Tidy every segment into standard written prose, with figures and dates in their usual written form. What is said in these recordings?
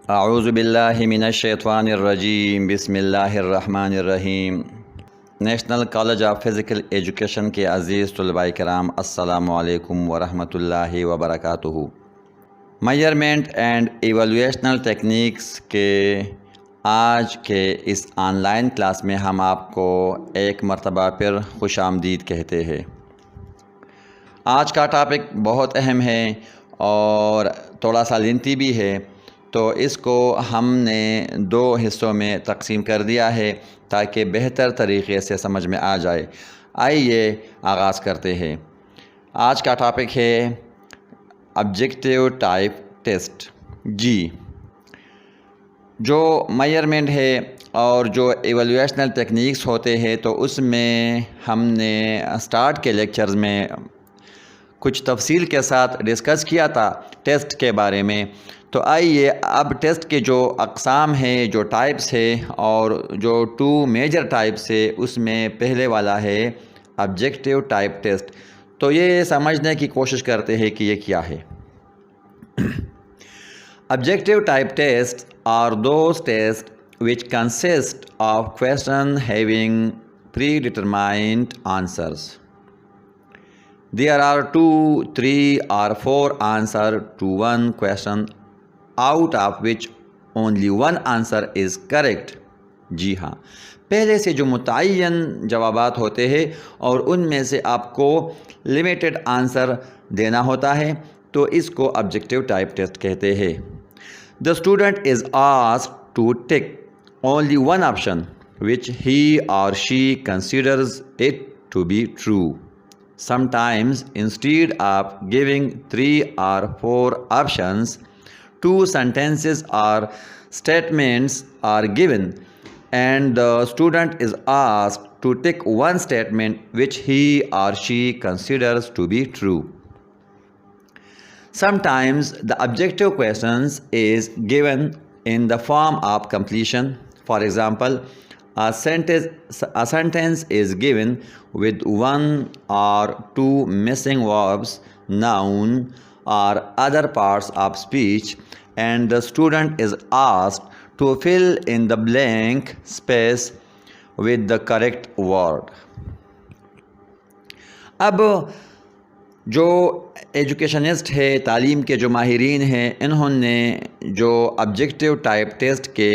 अऊज़ु बिल्लाहि मिनश्शैतानिर्रजीम बिस्मिल्लाहिर्रहमानिर्रहीम। National college of physical education के अज़ीज़ तलबा किराम, अस्सलामु अलैकुम वरहमतुल्लाहि वबरकातुहू। मेजरमेंट एंड इवैल्यूएशनल टेक्निक्स के आज के इस ऑनलाइन क्लास में हम आपको एक मरतबा फिर खुशामदीद कहते हैं। आज का टॉपिक बहुत अहम है और थोड़ा सा लेंथी भी है, तो इसको हमने दो हिस्सों में तकसीम कर दिया है ताकि बेहतर तरीक़े से समझ में आ जाए। आइए आगाज़ करते हैं। आज का टॉपिक है ऑब्जेक्टिव टाइप टेस्ट। जी, जो मेजरमेंट है और जो इवैल्यूएशनल टेक्निक्स होते हैं, तो उसमें हमने स्टार्ट के लेक्चर्स में कुछ तफसील के साथ डिस्कस किया था टेस्ट के बारे में। तो आइए अब टेस्ट के जो अक़साम है, जो टाइप्स है और जो टू मेजर टाइप्स है, उसमें पहले वाला है ऑब्जेक्टिव टाइप टेस्ट। तो ये समझने की कोशिश करते हैं कि ये क्या है। Objective type test are those test which consist of question having predetermined answers. There are 2, 3 or 4 answers to one question, out of which only one answer is correct. जी हाँ, पहले से जो मुतय्यन जवाबात होते हैं और उनमें से आपको लिमिटेड आंसर देना होता है, तो इसको ऑब्जेक्टिव टाइप टेस्ट कहते हैं। The student is asked to tick only one option which he और she considers it to be true. Sometimes, instead of giving 3 or 4 options, 2 sentences or statements are given, and the student is asked to tick one statement which he or she considers to be true. Sometimes, the objective questions is given in the form of completion. For example, a sentence is given with one or two missing verbs, noun or other parts of speech, and the student is asked to fill in the blank space with the correct word. अब जो educationist है, तालीम के जो माहिरीन हैं, इन्होंने जो objective type test के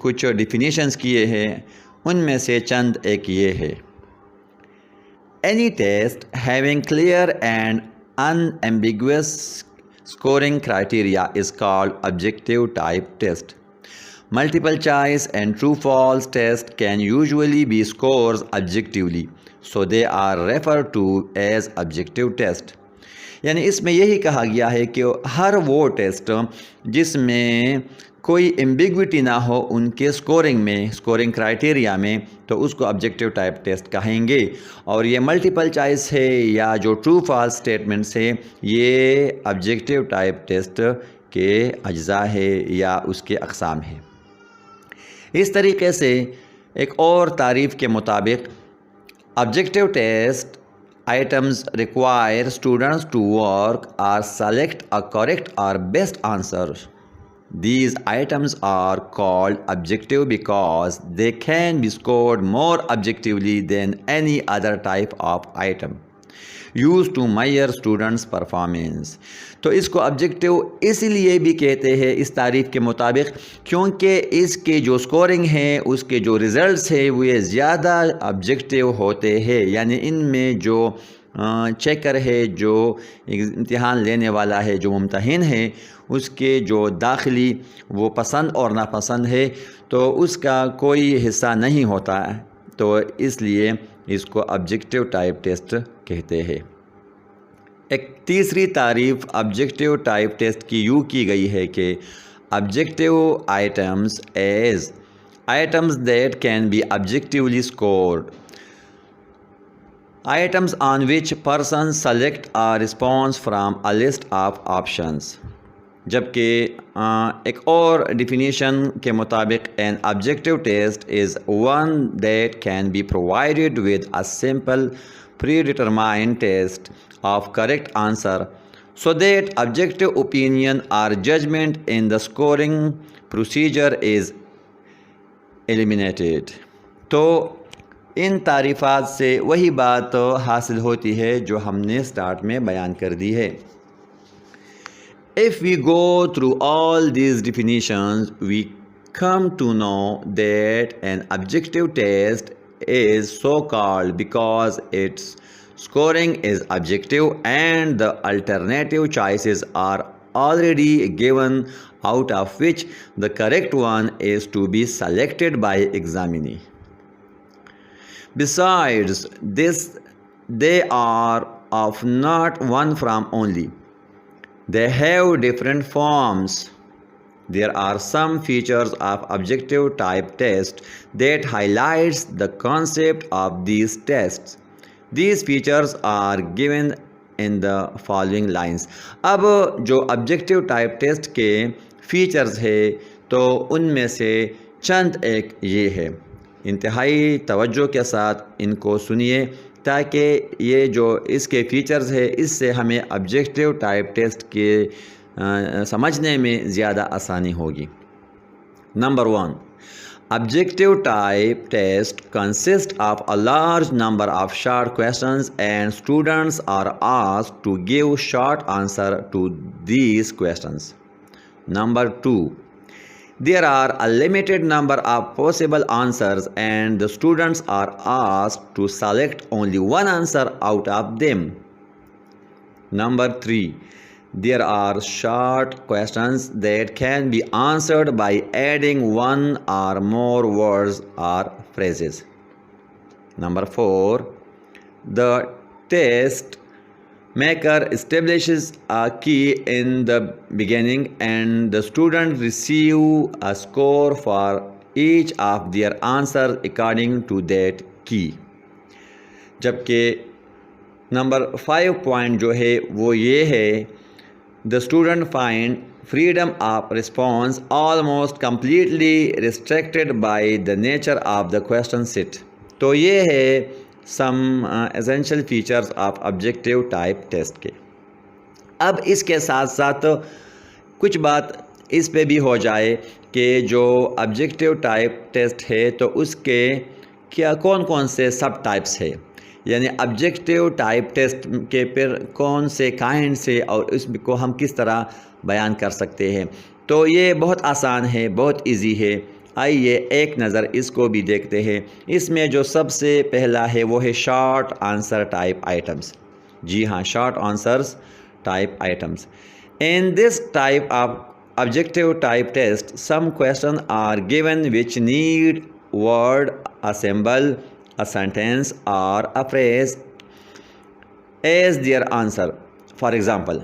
कुछ डिफिनीशंस किए हैं, उनमें से चंद एक ये है। Any test having clear and unambiguous scoring criteria is called objective type test. Multiple choice and true false test can usually be scored objectively, so they are referred to as objective test. यानी इसमें यही कहा गया है कि हर वो test जिसमें कोई एम्बिग्विटी ना हो उनके स्कोरिंग क्राइटेरिया में, तो उसको ऑब्जेक्टिव टाइप टेस्ट कहेंगे। और ये मल्टीपल चॉइस है या जो ट्रू फॉल्स स्टेटमेंट्स है, ये ऑब्जेक्टिव टाइप टेस्ट के अज्जा है या उसके अक़साम है। इस तरीके से एक और तारीफ़ के मुताबिक objective test items require students to work or select a correct or best answer. These items are called objective because they can be scored more objectively than any other type of item used to measure students' performance. तो इसको objective इसलिए भी कहते हैं इस तारीफ़ के मुताबिक क्योंकि इसके जो स्कोरिंग है, उसके जो रिज़ल्ट्स है, वो ये ज़्यादा ऑब्जेक्टिव होते हैं। यानी इनमें जो चेकर है, जो इम्तिहान लेने वाला है, जो मुम्तहिन है, उसके जो दाखिली वो पसंद और नापसंद है, तो उसका कोई हिस्सा नहीं होता है। तो इसलिए इसको ऑब्जेक्टिव टाइप टेस्ट कहते हैं। एक तीसरी तारीफ़ ऑब्जेक्टिव टाइप टेस्ट की यूँ की गई है कि objective items as items that can be objectively scored, items on which person select a response from a list of options. जबकि एक और डिफिनीशन के मुताबिक an objective test is one that can be provided with a simple predetermined test of correct answer so that objective opinion or judgment in the scoring procedure is eliminated. तो इन तारीफ़ात से वही बात हासिल होती है जो हमने स्टार्ट में बयान कर दी है. If we go through all these definitions, we come to know that an objective test is so called because its scoring is objective and the alternative choices are already given, out of which the correct one is to be selected by examinee. Besides this, they are of not one form only. They have different forms. There are some features of objective type test that highlights the concept of these tests. These features are given in the following lines. अब जो objective type test के features है तो उनमें से चंद एक ये है. इंतहाई तवज्जो के साथ इनको सुनिए ताकि ये जो इसके फीचर्स है इससे हमें ऑब्जेक्टिव टाइप टेस्ट के समझने में ज़्यादा आसानी होगी. Number 1, objective type test consists of a large number of short questions and students are asked to give short answer to these questions. Number 2, there are a limited number of possible answers and the students are asked to select only one answer out of them. Number 3, there are short questions that can be answered by adding one or more words or phrases. Number 4, the test maker establishes a key in the beginning and the students receive a score for each of their answers according to that key. जबकि number 5 point जो है वो ये है, the student find freedom of response almost completely restricted by the nature of the question set. तो ये है some essential features of objective type test के. अब इसके साथ साथ कुछ बात इस पे भी हो जाए कि जो ऑब्जेक्टिव टाइप टेस्ट है तो उसके क्या कौन कौन से सब टाइप्स है, यानी ऑब्जेक्टिव टाइप टेस्ट के फिर कौन से काइंड से और इसको हम किस तरह बयान कर सकते हैं. तो ये बहुत आसान है, बहुत इजी है. आइए एक नज़र इसको भी देखते हैं. इसमें जो सबसे पहला है वो है शॉर्ट आंसर टाइप आइटम्स. जी हाँ, short answers type items. In this type of objective type test some question are given which need word, a symbol, a sentence or a phrase as their answer. For example,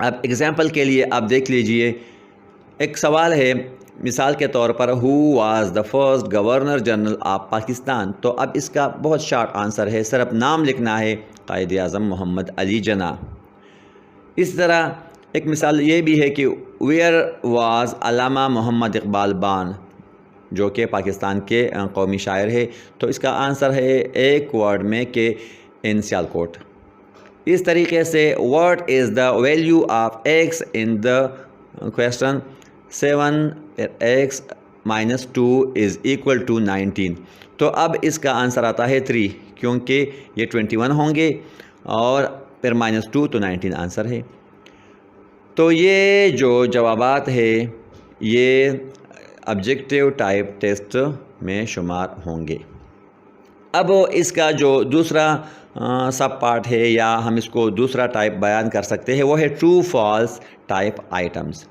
अब example के लिए आप देख लीजिए, एक सवाल है मिसाल के तौर पर, who was the first governor general of Pakistan. तो अब इसका बहुत शॉर्ट आंसर है, सिर्फ नाम लिखना है, कायद आज़म मोहम्मद अली जना. इस तरह एक मिसाल ये भी है कि वेयर वाज अल्लामा मोहम्मद इकबाल बान, जो कि पाकिस्तान के कौमी शायर है. तो इसका आंसर है एक वर्ड में कि इन सियालकोट. इस तरीके से what is the value of x in the question 7x - 2 is equal to 19. तो अब इसका आंसर आता है 3, क्योंकि ये 21 होंगे और फिर -2 तो 19 आंसर है. तो ये जो जवाबात है ये ऑब्जेक्टिव टाइप टेस्ट में शुमार होंगे. अब इसका जो दूसरा सब पार्ट है या हम इसको दूसरा टाइप बयान कर सकते हैं वो है true false type items.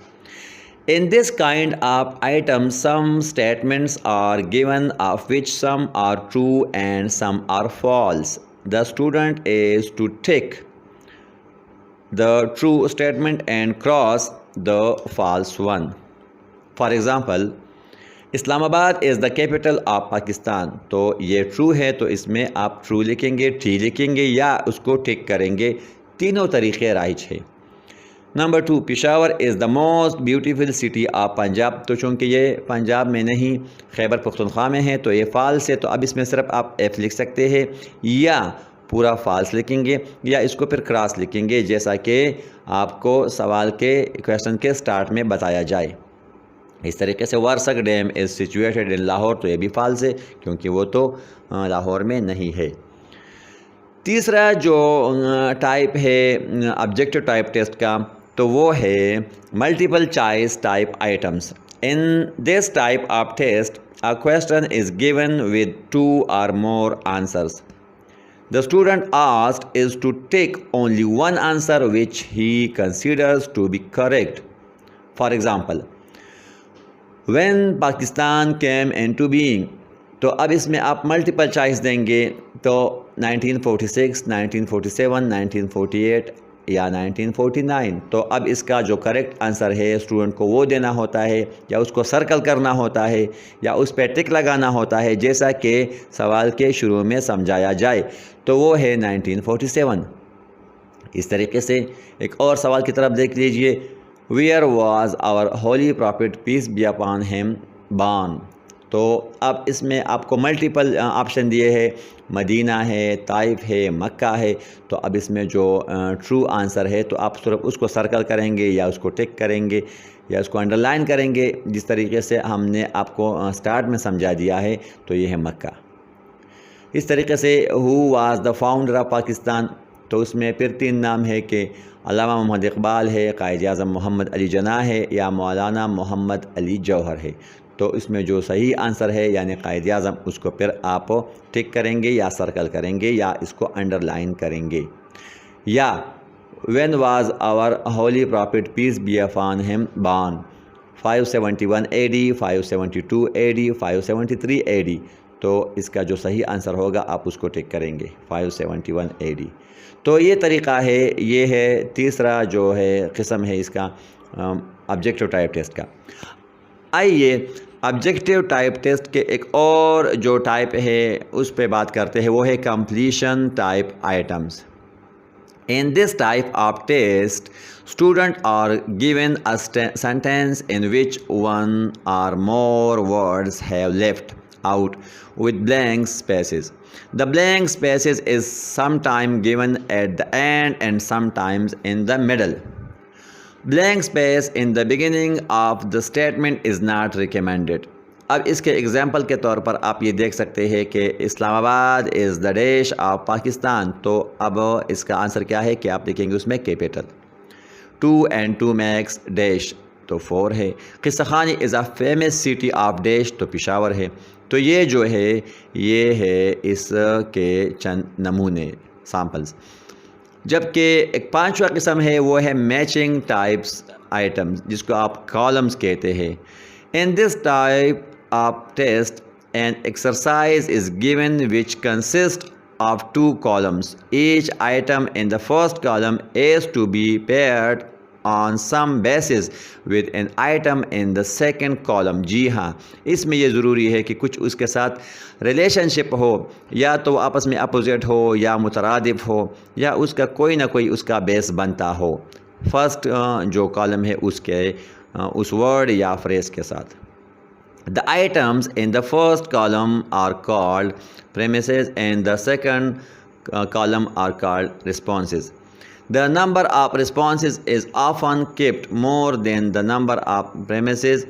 In this kind of item, some statements are given of which some are true and some are false. The student is to tick the true statement and cross the false one. For example, Islamabad is the capital of Pakistan. तो ये true है तो इसमें आप true लिखेंगे, T लिखेंगे या उसको टिक करेंगे. तीनों तरीक़े राइट है. Number 2, Peshawar is the most beautiful city of Punjab. तो चूँकि ये पंजाब में नहीं खैबर पख्तूनख्वा में है तो ये फ़ाल्स है. तो अब इसमें सिर्फ आप एफ लिख सकते हैं या पूरा फ़ाल्स लिखेंगे या इसको फिर क्रॉस लिखेंगे, जैसा कि आपको सवाल के क्वेश्चन के स्टार्ट में बताया जाए. इस तरीके से Warsak dam is situated in Lahore, तो ये भी फॉल्स है क्योंकि वो तो लाहौर में नहीं है। तीसरा जो टाइप है ऑब्जेक्टिव टाइप टेस्ट का, तो वो है multiple choice type items. In this type of test a question is given with 2 or more answers. The student asked is to take only one answer which he considers to be correct. For example, when Pakistan came into being, तो अब इसमें आप multiple choice देंगे तो 1946, 1947, 1948 या 1949। तो अब इसका जो करेक्ट आंसर है स्टूडेंट को वो देना होता है या उसको सर्कल करना होता है या उस पर टिक लगाना होता है, जैसा कि सवाल के शुरू में समझाया जाए, तो वो है 1947। इस तरीके से एक और सवाल की तरफ देख लीजिए, where was our holy prophet peace be upon him born. तो अब इसमें आपको मल्टीपल ऑप्शन दिए हैं, मदीना है, ताइफ है, मक्का है। तो अब इसमें जो ट्रू आंसर है तो आप सिर्फ उसको सर्कल करेंगे या उसको टिक करेंगे या उसको अंडरलाइन करेंगे, जिस तरीके से हमने आपको स्टार्ट में समझा दिया है। तो ये है मक्का। इस तरीके से who was the founder of Pakistan, तो उसमें फिर 3 नाम है कि अल्लामा मोहम्मद इकबाल है, कायद आज़म मोहम्मद अली जना है या मौलाना मोहम्मद अली जौहर है। तो इसमें जो सही आंसर है यानी कायद आज़म, उसको फिर आप टिक करेंगे या सर्कल करेंगे या इसको अंडरलाइन करेंगे। या when was our holy prophet peace be upon him born, 571 AD, 572 AD, 573 AD। तो इसका जो सही आंसर होगा आप उसको टिक करेंगे 571 AD। तो ये तरीक़ा है, ये है तीसरा जो है किस्म है इसका ऑब्जेक्टिव टाइप टेस्ट का। आइए ऑब्जेक्टिव टाइप टेस्ट के एक और जो टाइप है उस पे बात करते हैं, वो है completion type items. In this type of test student are given a sentence in which 1 or more words have left out with blank spaces. The blank spaces is sometimes given at the end and sometimes in the middle. Blank space in the beginning of the statement is not recommended. अब इसके example के तौर पर आप ये देख सकते हैं कि Islamabad is the dash of Pakistan. तो अब इसका आंसर क्या है कि आप देखेंगे उसमें कैपिटल। 2 and 2 makes डैश, तो 4 है। किस्सा खानी is a famous city of dash, तो पेशावर है। तो ये जो है ये है इसके चंद नमूने सैम्पल्स। जबकि एक 5वां किस्म है वो है मैचिंग टाइप्स आइटम्स, जिसको आप कॉलम्स कहते हैं। In this type of test an exercise is given which consist of 2 columns. Each item in the first column is to be paired on some basis with an item in the second column. जी हाँ, इसमें ये ज़रूरी है कि कुछ उसके साथ relationship हो, या तो आपस में अपोजिट हो या मुतरादिफ हो या उसका कोई ना कोई उसका बेस बनता हो फर्स्ट जो कॉलम है उसके उस वर्ड या फ्रेज के साथ। The items in the first column are called premises and the second column are called responses. The number of responses is often kept more than the number of premises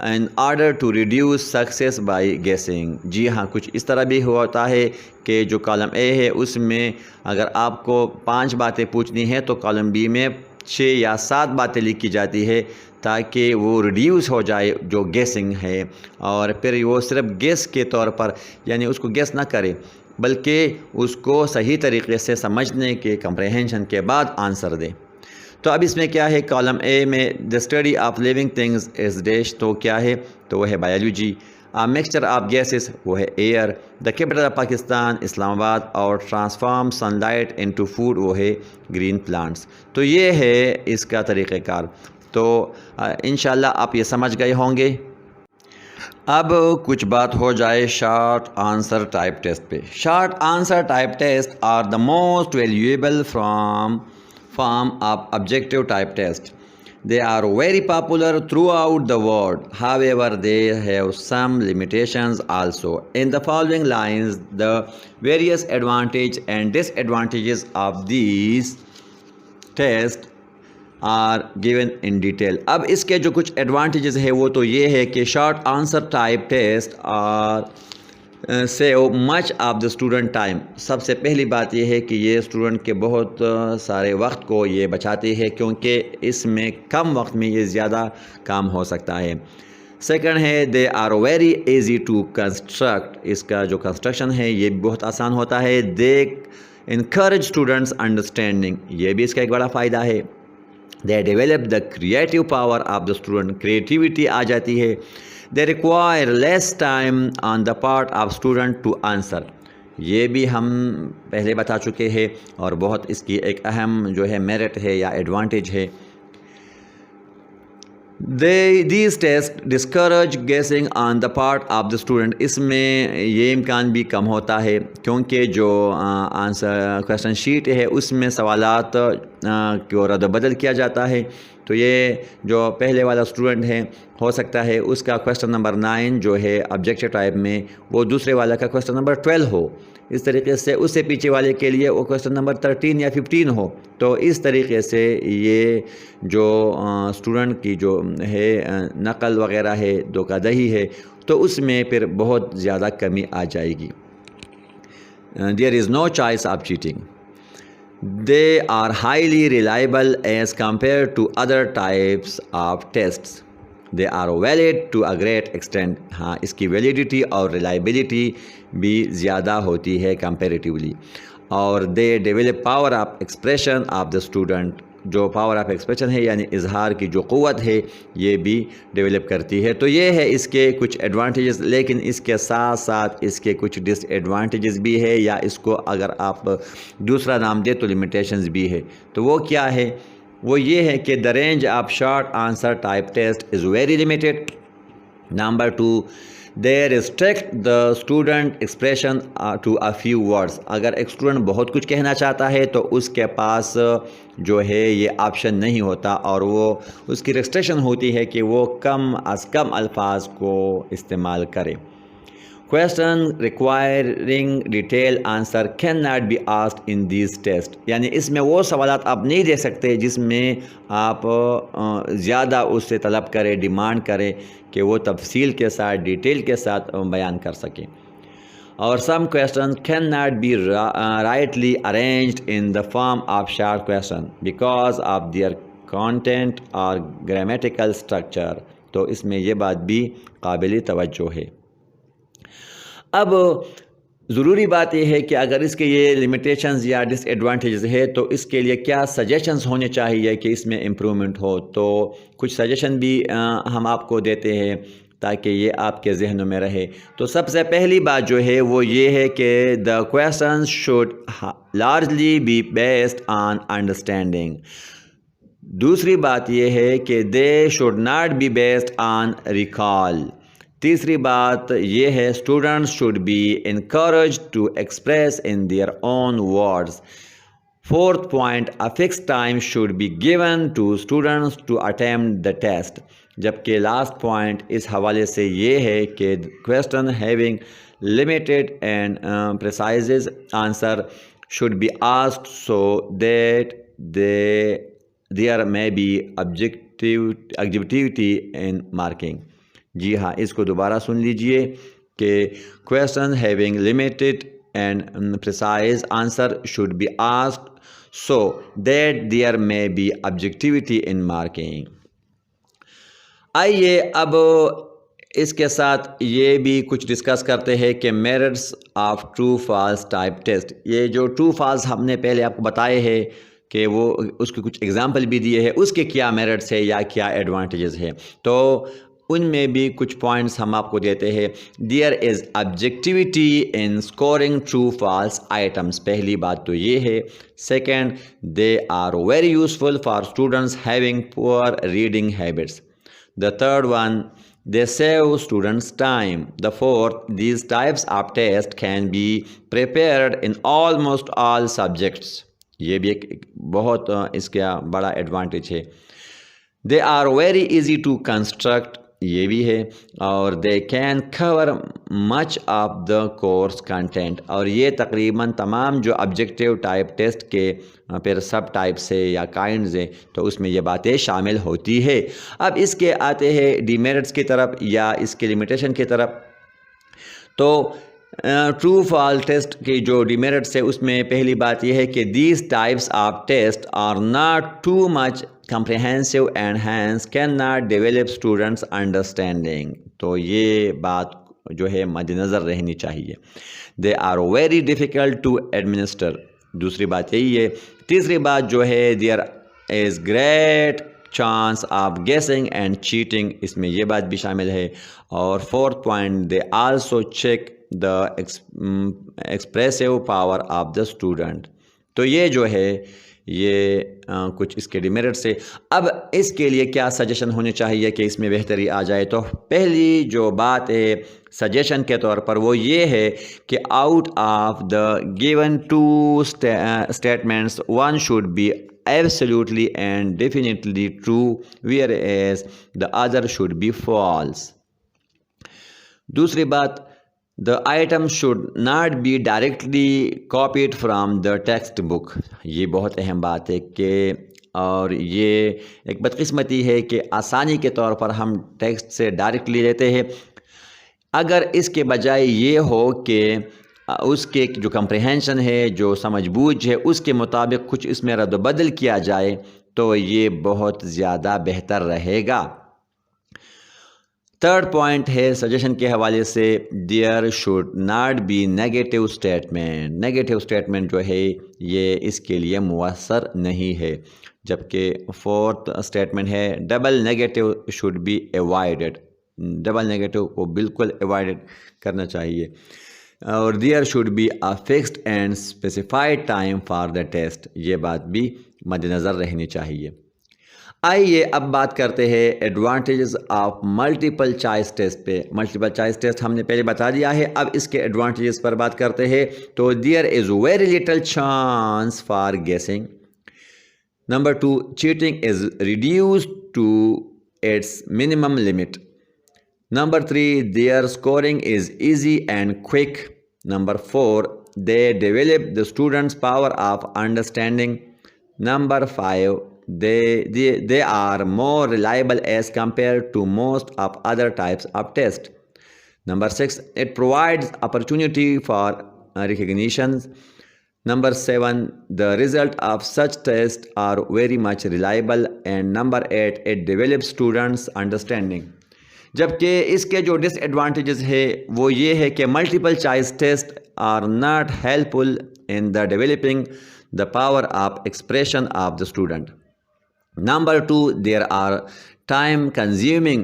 in order to reduce success by guessing. जी हाँ, कुछ इस तरह भी होता है कि जो column A है उसमें अगर आपको 5 बातें पूछनी है तो कॉलम बी में 6 या 7 बातें लिखी जाती है ताकि वो रिड्यूस हो जाए जो गेसिंग है, और फिर वो सिर्फ गेस के तौर पर यानी उसको गेस ना करे बल्कि उसको सही तरीके से समझने के कंप्रहेंशन के बाद आंसर दे। तो अब इसमें क्या है, कॉलम ए में the study of living things is dash, तो क्या है, तो वो है बायोलॉजी। मिक्सचर ऑफ गैसेस, वो है air. The capital of Pakistan Islamabad, और ट्रांसफॉर्म सनलाइट इनटू फूड, वो है ग्रीन प्लांट्स। तो ये है इसका तरीक़ेकार। तो इंशाल्लाह आप ये समझ गए होंगे। अब कुछ बात हो जाए शॉर्ट आंसर टाइप टेस्ट पे। Short answer type test are the most valuable form of objective type test. They are very popular throughout the world. However, they have some limitations also. In the following lines, the various advantages and disadvantages of these tests are given in detail. अब इसके जो कुछ advantages है वो तो ये है कि short answer type test are save much of the student time. सबसे पहली बात यह है कि ये स्टूडेंट के बहुत सारे वक्त को ये बचाती है, क्योंकि इसमें कम वक्त में ये ज़्यादा काम हो सकता है। सेकंड है they are very easy to construct. इसका जो कंस्ट्रक्शन है ये भी बहुत आसान होता है। दे इनकरेज स्टूडेंट्स अंडरस्टैंडिंग, ये भी इसका एक बड़ा फ़ायदा है। They develop the creative power of the student, creativity आ जाती है। They require less time on the part of student to answer, ये भी हम पहले बता चुके हैं और बहुत इसकी एक अहम जो है मेरिट है या एडवांटेज है। These tests discourage guessing on the part of the student। इसमें ये इम्कान भी कम होता है, क्योंकि जो आंसर क्वेश्चन शीट है उसमें सवालात को रद्द बदल किया जाता है। तो ये जो पहले वाला स्टूडेंट है हो सकता है उसका क्वेश्चन नंबर 9 जो है ऑब्जेक्टिव टाइप में वो दूसरे वाला का क्वेश्चन नंबर 12 हो। इस तरीके से उससे पीछे वाले के लिए वो क्वेश्चन नंबर 13 या 15 हो। तो इस तरीके से ये जो स्टूडेंट की जो है नकल वगैरह है, धोखाधड़ी है, तो उसमें फिर बहुत ज़्यादा कमी आ जाएगी। There is no choice of cheating. They are highly reliable as compare to other types of tests. They are valid to a great extent. हाँ, इसकी वैलिडिटी और रिलायबिलिटी भी ज़्यादा होती है कंपेरेटिवली। और they develop power of expression of the student, जो power of expression है यानी इजहार की जो क़ुव्वत है ये भी डेवलप करती है। तो ये है इसके कुछ एडवांटेजेस, लेकिन इसके साथ साथ इसके कुछ डिसएडवांटेजेस भी है, या इसको अगर आप दूसरा नाम दे तो लिमिटेशंस भी है। तो वो क्या है? वो ये है कि the range of short answer type test is very limited. Number 2, they restrict the student expression to a few words. अगर एक स्टूडेंट बहुत कुछ कहना चाहता है तो उसके पास जो है ये ऑप्शन नहीं होता, और वो उसकी रिस्ट्रिक्शन होती है कि वो कम अज़ कम अल्फाज को इस्तेमाल करे। Question requiring detail answer can not be asked in this test, यानी इसमें वो सवालात आप नहीं दे सकते जिसमें आप ज़्यादा उससे तलब करें, डिमांड करें कि वो तफसील के साथ, डिटेल के साथ बयान कर सकें। और some question can not be rightly arranged in the form of short question because of their content और ग्रामेटिकल स्ट्रक्चर। तो इसमें ये बात भी काबिल तवज्जो है। अब ज़रूरी बात यह है कि अगर इसके ये लिमिटेशंस या डिसएडवांटेजेस है तो इसके लिए क्या सजेशंस होने चाहिए कि इसमें इम्प्रूवमेंट हो। तो कुछ सजेशन भी हम आपको देते हैं ताकि ये आपके जहनों में रहे। तो सबसे पहली बात जो है वो ये है कि the questions should largely be based on understanding. दूसरी बात ये है कि they should not be based on recall. तीसरी बात ये है students should be encourage to express in their own words. Fourth point, a fix time should be given to students to attempt the test. जबकि last point इस हवाले से ये है कि question having limited and precise answer should be asked so that there may be objectivity in marking. जी हाँ, इसको दोबारा सुन लीजिए कि question having limited and precise answer should be asked so that there may be objectivity in marking. आइए अब इसके साथ ये भी कुछ डिस्कस करते हैं कि merits of true false type test. ये जो ट्रू फॉल्स हमने पहले आपको बताए हैं कि वो उसके कुछ एग्जाम्पल भी दिए हैं, उसके क्या मेरिट्स है या क्या एडवांटेजेस है, तो उनमें भी कुछ पॉइंट्स हम आपको देते हैं। There is objectivity in scoring true false items. पहली बात तो ये है। Second, they are very useful for students having poor reading habits. The third one, they save students time. The fourth, these types of tests can be prepared in almost all subjects. ये भी एक बहुत इसका बड़ा advantage है। They are very easy to construct. ये भी है, और they can cover much of the course content, और ये तकरीबन तमाम जो ऑब्जेक्टिव टाइप टेस्ट के फिर सब टाइप से या काइंड्स हैं तो उसमें ये बातें शामिल होती है। अब इसके आते हैं डीमेरिट्स की तरफ या इसके लिमिटेशन की तरफ। तो ट्रू फॉल टेस्ट की जो डीमेरिट्स है उसमें पहली बात यह है कि these types of test are not too much comprehensive and hence cannot develop students understanding। तो ये बात जो है मद्देनज़र रहनी चाहिए। They are very difficult to administer, दूसरी बात यही है। तीसरी बात जो है there is great chance of guessing and cheating, इसमें ये बात भी शामिल है। और fourth point, they also check the expressive power of the student. तो ये जो है ये कुछ इसके डिमेरिट्स है। अब इसके लिए क्या सजेशन होने चाहिए कि इसमें बेहतरी आ जाए, तो पहली जो बात है सजेशन के तौर पर वो ये है कि out of the given two statements one should be absolutely and definitely true whereas the other should be false. दूसरी बात, the item should not be directly copied from the text book। ये बहुत अहम बात है कि, और ये एक बदकिस्मती है कि आसानी के तौर पर हम टेक्स्ट से डायरेक्टली लेते हैं। अगर इसके बजाय ये हो कि उसके जो कंप्रहेंशन है, जो समझबूझ है, उसके मुताबिक कुछ इसमें रद्द-बदल किया जाए तो ये बहुत ज़्यादा बेहतर रहेगा। थर्ड पॉइंट है सजेशन के हवाले से, there should not be negative statement. Negative statement जो है ये इसके लिए मुअस्सर नहीं है। जबकि फोर्थ स्टेटमेंट है double negative should be avoided, double negative को बिल्कुल अवॉइड करना चाहिए। और there should be a fixed and specified time for the test, ये बात भी मद्देनज़र रहनी चाहिए। आइए अब बात करते हैं advantages of multiple choice test पे। मल्टीपल चॉइस टेस्ट हमने पहले बता दिया है, अब इसके एडवांटेजेस पर बात करते हैं। तो there is very little chance for guessing. Number 2, cheating is reduced to its minimum limit. Number 3, there scoring is easy and quick. Number 4, they develop the students power of understanding. Number 5, they are more reliable as compared to most of other types of tests. Number 6, it provides opportunity for recognition. Number 7, the result of such tests are very much reliable. And number 8, it develops students understanding। जबकि इसके जो disadvantages है वो ये है कि multiple choice test are not helpful in the developing the power of expression of the student. Number 2, they are time consuming.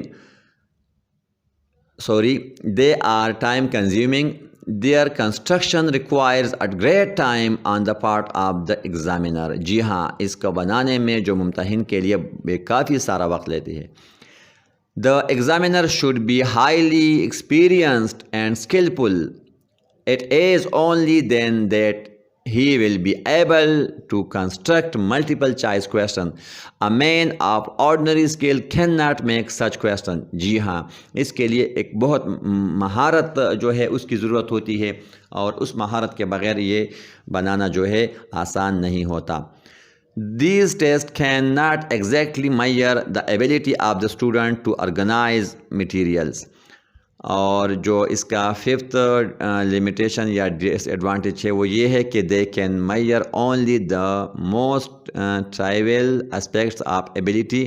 Their construction requires a great time on the part of the examiner। जी हाँ, इसको बनाने में जो मुम्तहिन के लिए काफ़ी सारा वक्त लेती है। The examiner should be highly experienced and skillful। It is only then that he will be able to construct multiple choice question। A man of ordinary skill cannot make such question। जी हाँ, इसके लिए एक बहुत महारत जो है उसकी ज़रूरत होती है, और उस महारत के बगैर ये बनाना जो है आसान नहीं होता। These tests cannot exactly measure the ability of the student to organize materials। और जो इसका फिफ्थ लिमिटेशन या डिसएडवांटेज है वो ये है कि they can measure only the most trivial aspects of ability.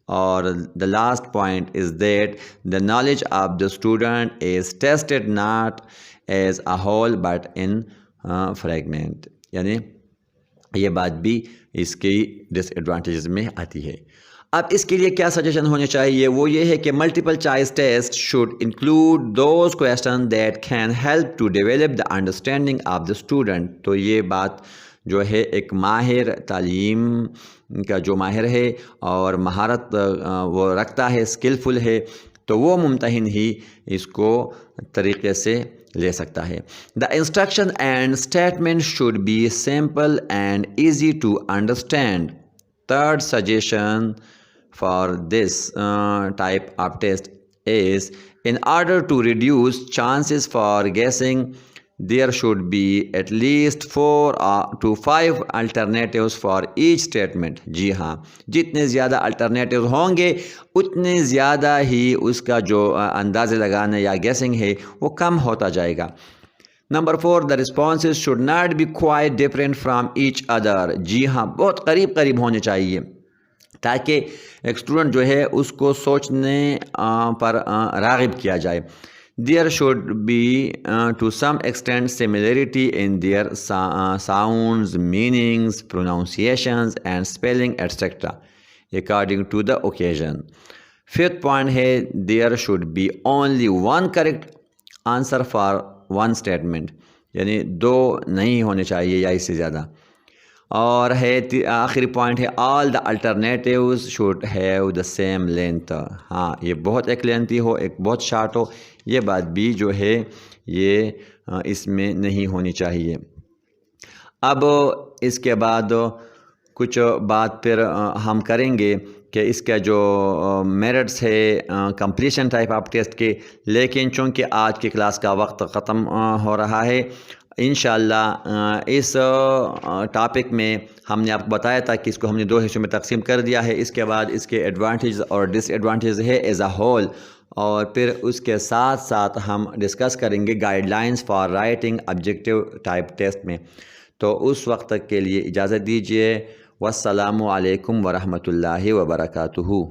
और the last point is that the knowledge of the student is tested not as a whole but in fragment. यानी ये बात भी इसकी डिसएडवांटेज में आती है। अब इसके लिए क्या सजेशन होने चाहिए, वो ये है कि multiple choice test should include those question that can help to develop the understanding of the student. तो ये बात जो है एक माहिर तालीम का जो माहिर है और महारत वो रखता है, स्किलफुल है, तो वो मुमतहिन ही इसको तरीक़े से ले सकता है। The instruction and statement should be simple and easy to understand. Third suggestion for this type of test, is in order to reduce chances for guessing there should be at least 4 to 5 alternatives for each statement। जी हाँ, जितने ज़्यादा alternative होंगे उतने ज़्यादा ही उसका जो अंदाज़े लगाना या गेसिंग है वो कम होता जाएगा। Number 4, the responses should not be quite different from each other. जी हाँ, बहुत करीब करीब होने चाहिए ताकि एक स्टूडेंट जो है उसको सोचने पर राग़िब किया जाए। There should be to some extent similarity in their sounds, meanings, pronunciations and spelling etc. according to the occasion। Fifth point है there should be only one correct answer for one statement, यानी 2 नहीं होने चाहिए या इससे ज़्यादा। और है आखिरी पॉइंट है all the alternatives should have the same length. हाँ, ये बहुत एक लेंथी हो, एक बहुत शार्ट हो, ये बात भी जो है ये इसमें नहीं होनी चाहिए। अब इसके बाद कुछ बात फिर हम करेंगे कि इसका जो मेरिट्स है कंप्लीशन टाइप ऑफ टेस्ट के, लेकिन चूँकि आज की क्लास का वक्त ख़त्म हो रहा है, इंशाअल्लाह इस टॉपिक में हमने आपको बताया था कि इसको हमने 2 हिस्सों में तकसीम कर दिया है। इसके बाद इसके एडवांटेज और डिसएडवांटेज है एज अ होल, और फिर उसके साथ साथ हम डिस्कस करेंगे guidelines for writing objective type test में। तो उस वक्त तक के लिए इजाज़त दीजिए। वस्सलामु अलैकुम वरहमतुल्लाहि वबरकातुहू।